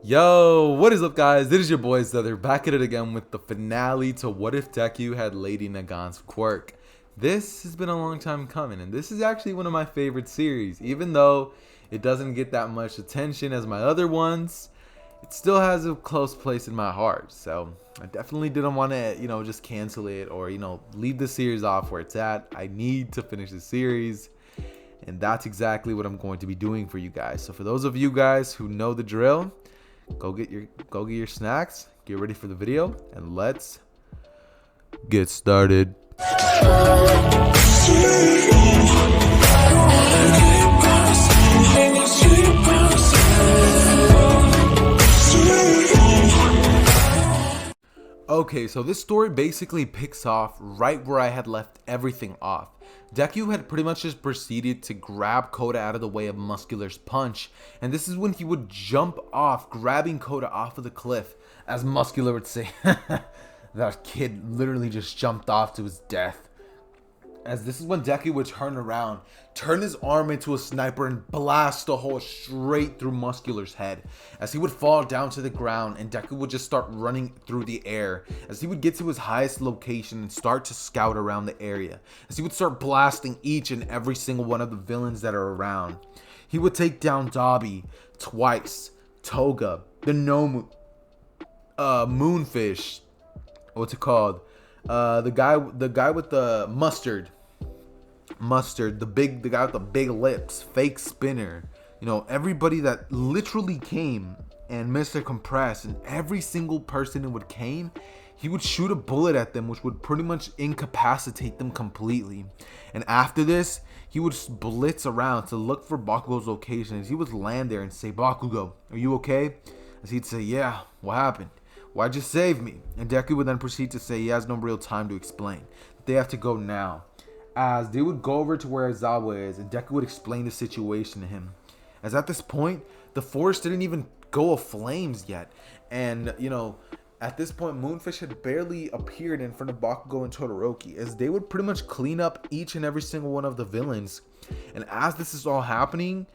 Yo, what is up, guys? It is your boy Zother back at it again with the finale to What If Deku Had Lady Nagants Quirk. This has been a long time coming, and this is actually one of my favorite series. Even though it doesn't get that much attention as my other ones, it still has a close place in my heart. So I definitely didn't want to, just cancel it or, leave the series off where it's at. I need to finish the series. And that's exactly what I'm going to be doing for you guys. So for those of you guys who know the drill, go get your snacks, get ready for the video, and let's get started. Okay, so this story basically picks off right where I had left everything off. Deku had pretty much just proceeded to grab Koda out of the way of Muscular's punch, and this is when he would jump off, grabbing Koda off of the cliff. As Muscular would say, that kid literally just jumped off to his death. As this is when Deku would turn around, turn his arm into a sniper, and blast a hole straight through Muscular's head. As he would fall down to the ground, and Deku would just start running through the air. As he would get to his highest location and start to scout around the area. As he would start blasting each and every single one of the villains that are around. He would take down Dobby twice, Toga, the Nomu, Moonfish, what's it called? The guy with the mustard, the guy with the big lips, fake spinner, everybody that literally came, and Mr. Compress, and every single person who would came, he would shoot a bullet at them, which would pretty much incapacitate them completely. And after this, he would blitz around to look for Bakugo's location. As he would land there and say, "Bakugo, are you okay?" As he'd say, "Yeah, what happened? Why'd you save me?" And Deku would then proceed to say he has no real time to explain. They have to go now. As they would go over to where Aizawa is, and Deku would explain the situation to him. As at this point, the forest didn't even go aflames yet. And, at this point, Moonfish had barely appeared in front of Bakugo and Todoroki. As they would pretty much clean up each and every single one of the villains. And as this is all happening,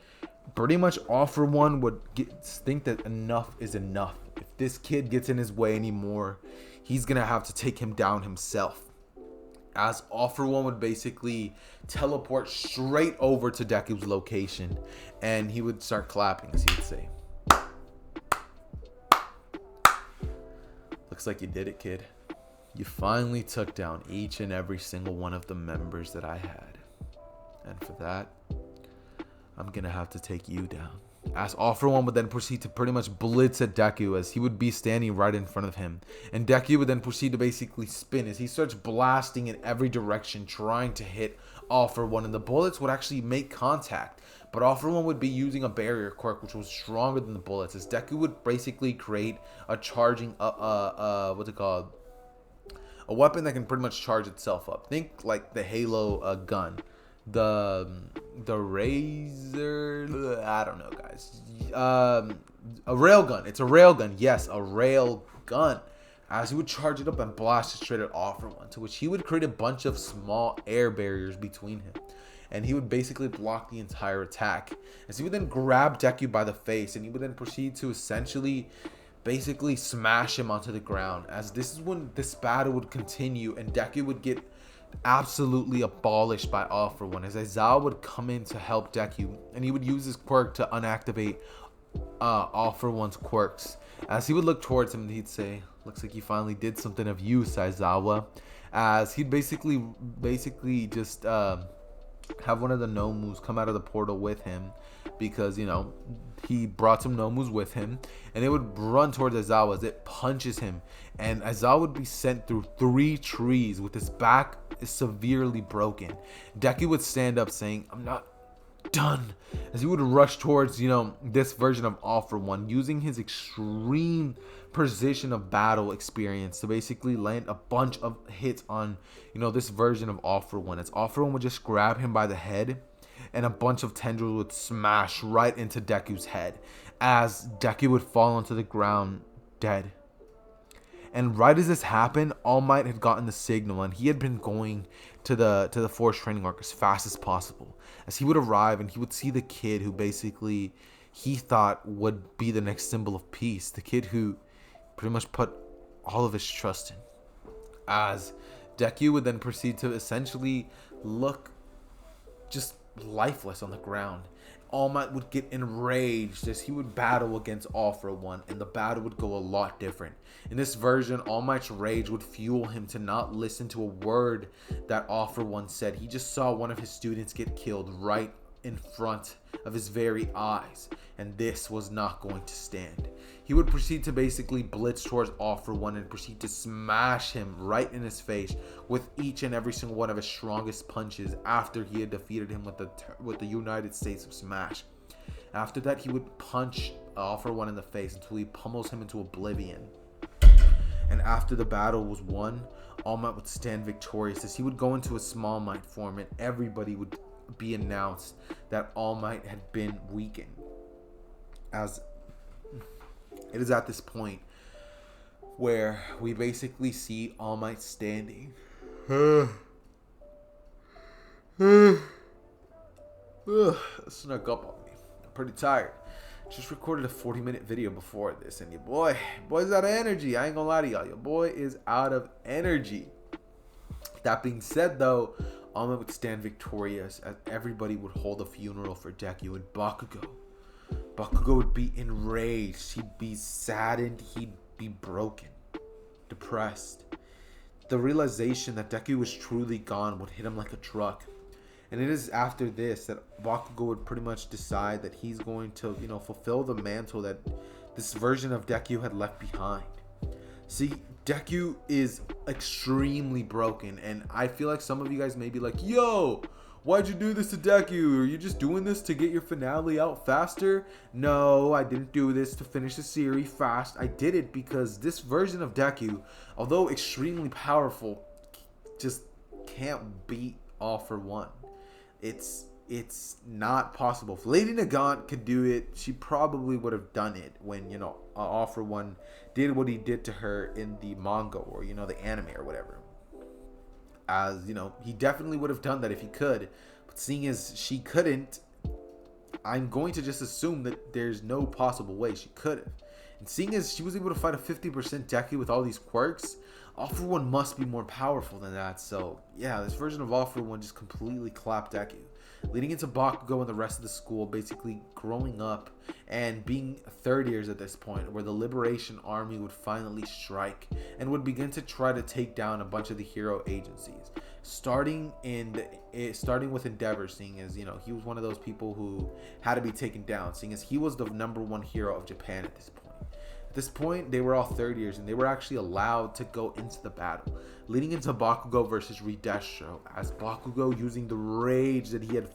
pretty much All For One would think that enough is enough. If this kid gets in his way anymore, he's gonna have to take him down himself. As All For One would basically teleport straight over to Deku's location, and he would start clapping, as he would say, "Looks like you did it, kid. You finally took down each and every single one of the members that I had. And for that, I'm gonna have to take you down." As All For One would then proceed to pretty much blitz at Deku, as he would be standing right in front of him. And Deku would then proceed to basically spin as he starts blasting in every direction, trying to hit All For One. And the bullets would actually make contact. But All For One would be using a barrier quirk, which was stronger than the bullets. As Deku would basically create a charging, what's it called? A weapon that can pretty much charge itself up. Think like the Halo gun. The razor, I don't know, guys. A rail gun. It's a rail gun. Yes, a rail gun. As he would charge it up and blast it straight at All For One, to which he would create a bunch of small air barriers between him, and he would basically block the entire attack. As he would then grab Deku by the face, and he would then proceed to essentially basically smash him onto the ground. As this is when this battle would continue, and Deku would get absolutely abolished by All For One, as Aizawa would come in to help Deku, and he would use his quirk to unactivate All For One's quirks. As he would look towards him, he'd say, "Looks like you finally did something of use, Aizawa." As he'd basically just have one of the Nomus come out of the portal with him, because he brought some Nomus with him, and it would run towards Aizawa as it punches him, and Aizawa would be sent through 3 trees with his back severely broken. Deku would stand up saying, "I'm not done," as he would rush towards this version of All For One, using his extreme precision of battle experience to basically land a bunch of hits on this version of All For One. As All For One would just grab him by the head, and a bunch of tendrils would smash right into Deku's head, as Deku would fall onto the ground dead. And right as this happened, All Might had gotten the signal, and he had been going to the Force Training Arc as fast as possible. As he would arrive, and he would see the kid who basically he thought would be the next symbol of peace. The kid who pretty much put all of his trust in. As Deku would then proceed to essentially look just lifeless on the ground. All Might would get enraged as he would battle against All For One, and the battle would go a lot different. In this version, All Might's rage would fuel him to not listen to a word that All For One said. He just saw one of his students get killed right in front of his very eyes, and this was not going to stand. He would proceed to basically blitz towards All For One and proceed to smash him right in his face with each and every single one of his strongest punches after he had defeated him with the United States of Smash. After that, he would punch All For One in the face until he pummels him into oblivion. And after the battle was won, All Might would stand victorious as he would go into a Small Might form, and everybody would be announced that All Might had been weakened. As it is at this point where we basically see All Might standing. Snuck up on me. I'm pretty tired. Just recorded a 40-minute video before this, and your boy's out of energy. I ain't gonna lie to y'all. Your boy is out of energy. That being said, though, All Might would stand victorious as everybody would hold a funeral for Deku and Bakugo. Bakugo would be enraged. He'd be saddened. He'd be broken, depressed. The realization that Deku was truly gone would hit him like a truck. And it is after this that Bakugo would pretty much decide that he's going to, fulfill the mantle that this version of Deku had left behind. See, Deku is extremely broken, and I feel like some of you guys may be like, yo, why'd you do this to Deku? Are you just doing this to get your finale out faster? No, I didn't do this to finish the series fast. I did it because this version of Deku, although extremely powerful, just can't beat All For One. It's not possible. If Lady Nagant could do it, she probably would have done it when, All For One did what he did to her in the manga or, the anime or whatever. As, he definitely would have done that if he could. But seeing as she couldn't, I'm going to just assume that there's no possible way she could have. And seeing as she was able to fight a 50% Deku with all these quirks, All For One must be more powerful than that. So, yeah, this version of All For One just completely clapped Deku, leading into Bakugo and the rest of the school basically growing up and being third years at this point, where the Liberation Army would finally strike and would begin to try to take down a bunch of the hero agencies, starting with Endeavor, seeing as he was one of those people who had to be taken down, seeing as he was the #1 hero of Japan at this point. At this point, they were all third years, and they were actually allowed to go into the battle, leading into Bakugo versus Redestro, as Bakugo, using the rage that he had,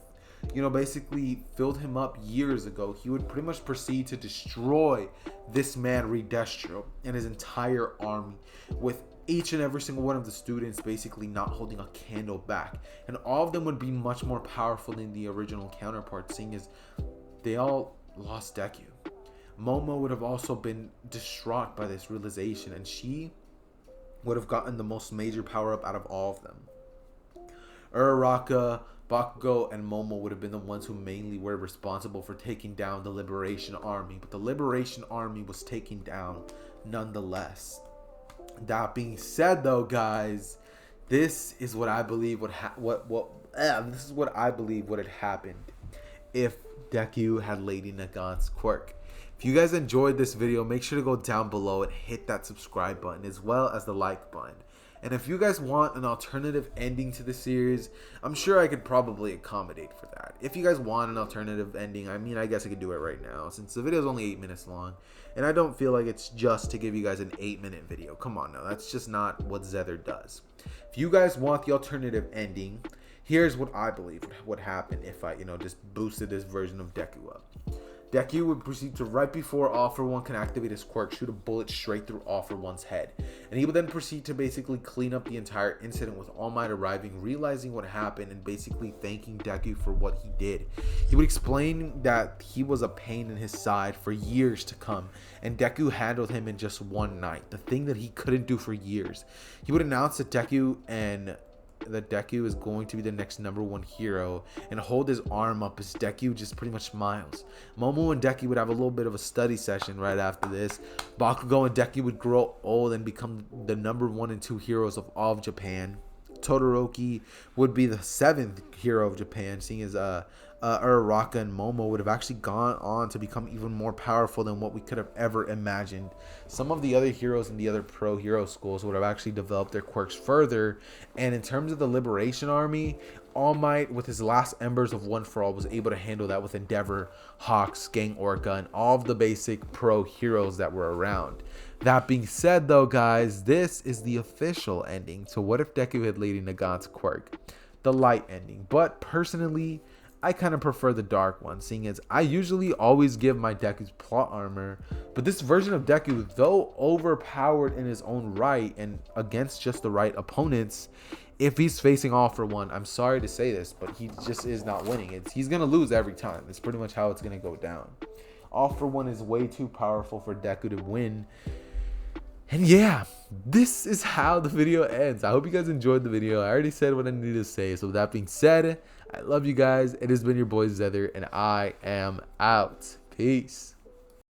basically filled him up years ago, he would pretty much proceed to destroy this man, Redestro, and his entire army, with each and every single one of the students basically not holding a candle back. And all of them would be much more powerful than the original counterparts, seeing as they all lost Deku. Momo would have also been distraught by this realization, and she would have gotten the most major power-up out of all of them. Uraraka, Bakugo, and Momo would have been the ones who mainly were responsible for taking down the Liberation Army, but the Liberation Army was taken down nonetheless. That being said, though, guys, this is what I believe would this is what I believe would have happened if Deku had Lady Nagants Quirk. If you guys enjoyed this video, make sure to go down below and hit that subscribe button as well as the like button. And if you guys want an alternative ending to the series, I'm sure I could probably accommodate for that. If you guys want an alternative ending, I guess I could do it right now, since the video is only 8 minutes long. And I don't feel like it's just to give you guys an 8-minute video. Come on now, that's just not what Zether does. If you guys want the alternative ending, here's what I believe would happen if I, just boosted this version of Deku up. Deku would proceed to, right before All For One can activate his quirk, shoot a bullet straight through All For One's head. And he would then proceed to basically clean up the entire incident, with All Might arriving, realizing what happened, and basically thanking Deku for what he did. He would explain that he was a pain in his side for years to come, and Deku handled him in just one night, the thing that he couldn't do for years. He would announce that Deku and that Deku is going to be the next #1 hero and hold his arm up as Deku just pretty much smiles. Momo and Deku would have a little bit of a study session right after this. Bakugo and Deku would grow old and become the #1 and 2 heroes of all of Japan. Todoroki would be the 7th hero of Japan, seeing as Uraraka and Momo would have actually gone on to become even more powerful than what we could have ever imagined. Some of the other heroes in the other pro hero schools would have actually developed their quirks further. And in terms of the Liberation Army, All Might, with his last embers of One for All, was able to handle that with Endeavor, Hawks, Gang Orca, and all of the basic pro heroes that were around. That being said, though, guys, this is the official ending. So what if Deku had Lady Nagants Quirk? The light ending. But personally, I kind of prefer the dark one, seeing as I usually always give my Deku's plot armor. But this version of Deku, though overpowered in his own right and against just the right opponents, if he's facing All For One, I'm sorry to say this, but he just is not winning. He's going to lose every time. It's pretty much how it's going to go down. All For One is way too powerful for Deku to win. And yeah, this is how the video ends. I hope you guys enjoyed the video. I already said what I needed to say. So with that being said, I love you guys. It has been your boy Zether, and I am out. Peace.